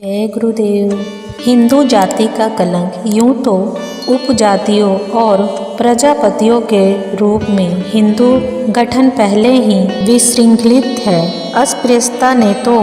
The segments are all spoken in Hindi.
जय गुरुदेव। हिंदू जाति का कलंक। यूं तो उपजातियों और प्रजापतियों के रूप में हिंदू गठन पहले ही विशृंखलित है। अस्पृश्यता ने तो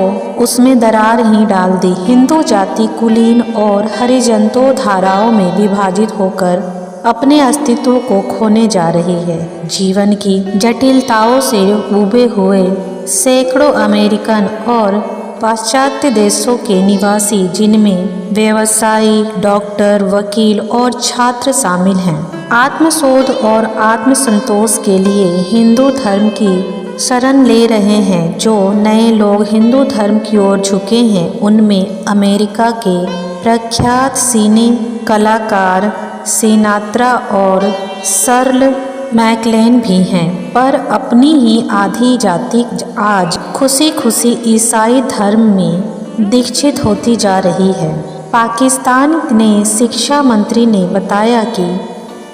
उसमें दरार ही डाल दी। हिंदू जाति कुलीन और हरिजनों धाराओं में विभाजित होकर अपने अस्तित्व को खोने जा रही है। जीवन की जटिलताओं से उबे हुए सैकड़ों अमेरिकन और पाश्चात्य देशों के निवासी, जिनमें व्यवसायी, डॉक्टर, वकील और छात्र शामिल हैं, आत्मशोध और आत्मसंतोष के लिए हिंदू धर्म की शरण ले रहे हैं। जो नए लोग हिंदू धर्म की ओर झुके हैं, उनमें अमेरिका के प्रख्यात सिने कलाकार सिनात्रा और शर्ल मैकलेन भी हैं। पर अपनी ही आधी जाति आज खुशी खुशी ईसाई धर्म में दीक्षित होती जा रही है। पाकिस्तान ने शिक्षा मंत्री ने बताया कि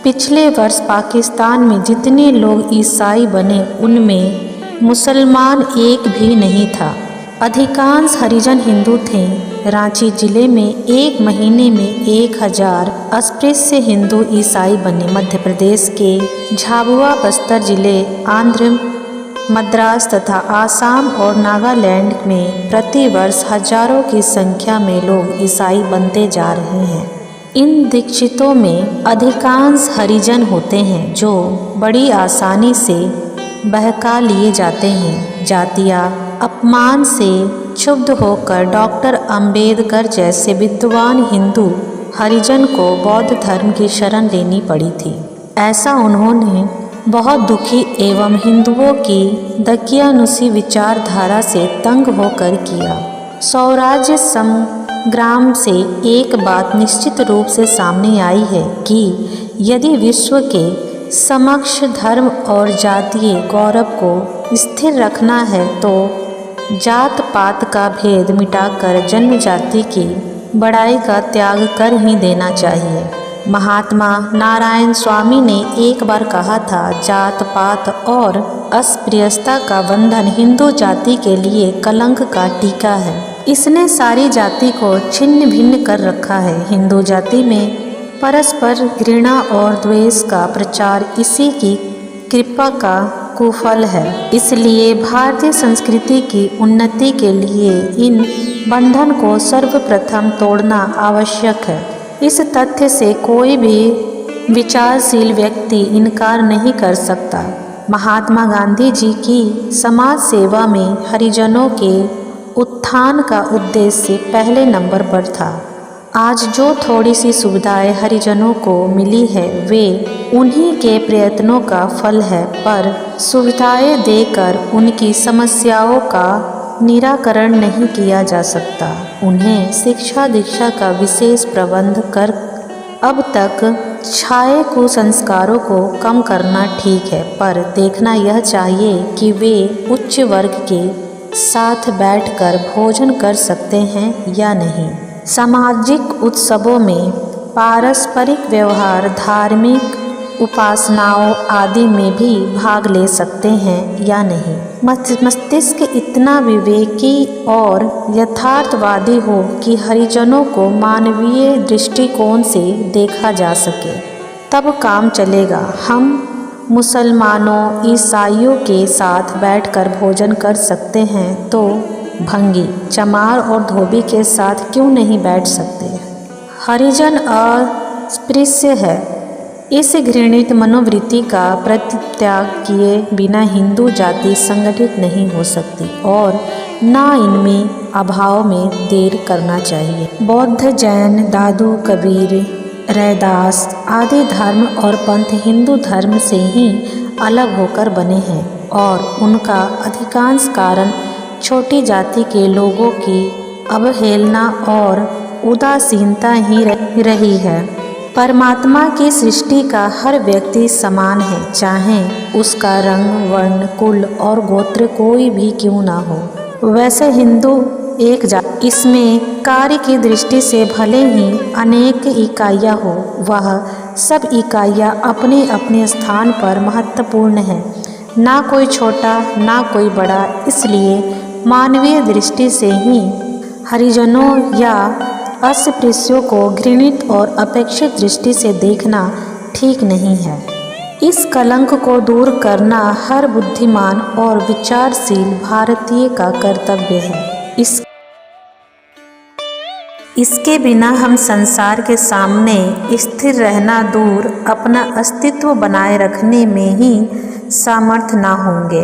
पिछले वर्ष पाकिस्तान में जितने लोग ईसाई बने, उनमें मुसलमान एक भी नहीं था। अधिकांश हरिजन हिंदू थे। रांची जिले में एक महीने में 1000 अस्पृश्य हिंदू ईसाई बने। मध्य प्रदेश के झाबुआ, बस्तर जिले, आंध्र, मद्रास तथा आसाम और नागालैंड में प्रतिवर्ष हजारों की संख्या में लोग ईसाई बनते जा रहे हैं। इन दीक्षितों में अधिकांश हरिजन होते हैं, जो बड़ी आसानी से बहका लिए जाते हैं। जातीय अपमान से क्षुब्ध होकर डॉक्टर अंबेडकर जैसे विद्वान हिंदू हरिजन को बौद्ध धर्म की शरण लेनी पड़ी थी। ऐसा उन्होंने बहुत दुखी एवं हिंदुओं की दकियानुसी विचारधारा से तंग होकर किया। स्वराज्य संग्राम से एक बात निश्चित रूप से सामने आई है कि यदि विश्व के समक्ष धर्म और जातीय गौरव को स्थिर रखना है, तो जात पात का भेद मिटाकर जन्म जाति की बड़ाई का त्याग कर ही देना चाहिए। महात्मा नारायण स्वामी ने एक बार कहा था, जात पात और अस्पृश्यता का बंधन हिंदू जाति के लिए कलंक का टीका है। इसने सारी जाति को छिन्न भिन्न कर रखा है। हिंदू जाति में परस्पर घृणा और द्वेष का प्रचार इसी की कृपा का कुफल है। इसलिए भारतीय संस्कृति की उन्नति के लिए इन बंधन को सर्वप्रथम तोड़ना आवश्यक है। इस तथ्य से कोई भी विचारशील व्यक्ति इनकार नहीं कर सकता। महात्मा गांधी जी की समाज सेवा में हरिजनों के उत्थान का उद्देश्य पहले नंबर पर था। आज जो थोड़ी सी सुविधाएं हरिजनों को मिली है, वे उन्हीं के प्रयत्नों का फल है। पर सुविधाएं देकर उनकी समस्याओं का निराकरण नहीं किया जा सकता। उन्हें शिक्षा दीक्षा का विशेष प्रबंध कर अब तक छाए कुसंस्कारों को कम करना ठीक है, पर देखना यह चाहिए कि वे उच्च वर्ग के साथ बैठकर भोजन कर सकते हैं या नहीं। सामाजिक उत्सवों में पारस्परिक व्यवहार, धार्मिक उपासनाओं आदि में भी भाग ले सकते हैं या नहीं। मस्तिष्क इतना विवेकी और यथार्थवादी हो कि हरिजनों को मानवीय दृष्टिकोण से देखा जा सके, तब काम चलेगा। हम मुसलमानों, ईसाइयों के साथ बैठकर भोजन कर सकते हैं, तो भंगी, चमार और धोबी के साथ क्यों नहीं बैठ सकते? हरिजन अस्पृश्य है। इस घृणित मनोवृत्ति का परित्याग किए बिना हिंदू जाति संगठित नहीं हो सकती, और न इनमें अभाव में देर करना चाहिए। बौद्ध, जैन, दादू, कबीर, रैदास आदि धर्म और पंथ हिंदू धर्म से ही अलग होकर बने हैं, और उनका अधिकांश कारण छोटी जाति के लोगों की अवहेलना और उदासीनता ही रही है। परमात्मा की सृष्टि का हर व्यक्ति समान है, चाहे उसका रंग, वर्ण, कुल और गोत्र कोई भी क्यों ना हो। वैसे हिंदू एक जाति, इसमें कार्य की दृष्टि से भले ही अनेक इकाइयाँ हो, वह सब इकाइयाँ अपने अपने स्थान पर महत्वपूर्ण है। ना कोई छोटा, ना कोई बड़ा। इसलिए मानवीय दृष्टि से ही हरिजनों या अस्पृश्यों को घृणित और अपेक्षित दृष्टि से देखना ठीक नहीं है। इस कलंक को दूर करना हर बुद्धिमान और विचारशील भारतीय का कर्तव्य है। इसके बिना हम संसार के सामने स्थिर रहना दूर अपना अस्तित्व बनाए रखने में ही समर्थ न होंगे।